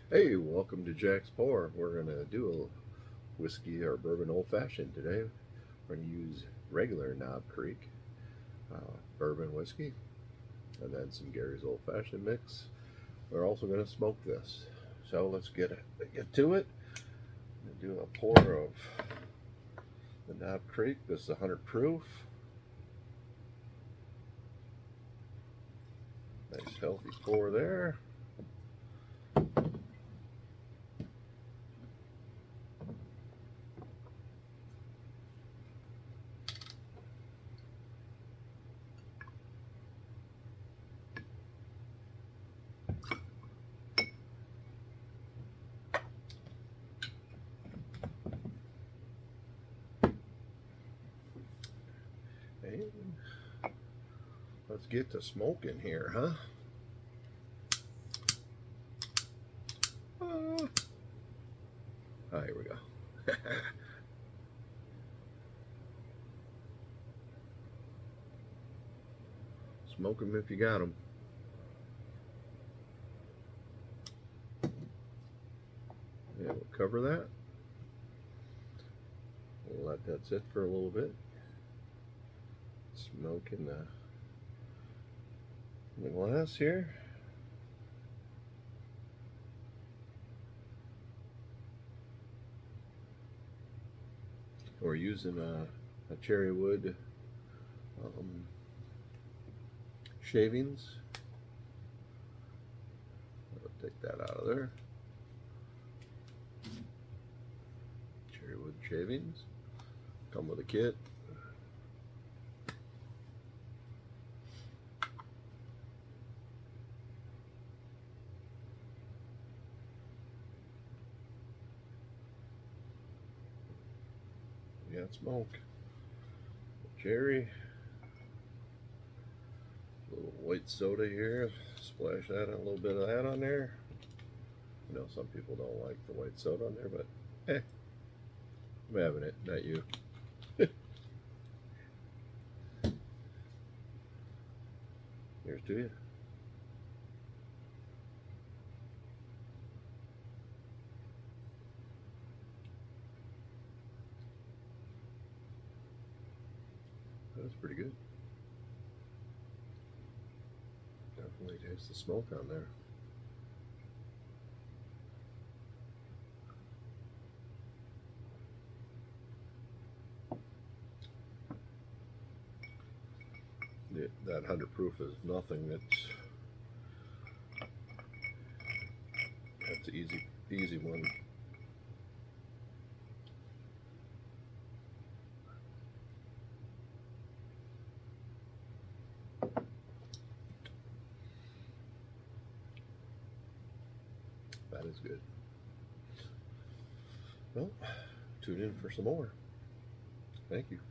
Hey, welcome to Jack's Pour. We're going to do a whiskey or bourbon old fashioned today. We're going to use regular Knob Creek bourbon whiskey and then some Gary's old fashioned mix. We're also going to smoke this. So let's get to it. Do a pour of the Knob Creek. This is 100 proof. Nice healthy pour there. And let's get to smoking here, huh? Here we go. Smoke them if you got them. Yeah, we'll cover that. We'll let that sit for a little bit. Smoke in the glass here. We're using a cherry wood shavings. I'll take that out of there. Cherry wood shavings come with a kit. We got smoke, cherry, a little white soda here. Splash that, a little bit of that on there. You know, some people don't like the white soda on there, but I'm having it, not you. Here's to you. That's pretty good. Definitely taste the smoke on there. That 100 proof is nothing. That's an easy one. That is good. Well, tune in for some more. Thank you.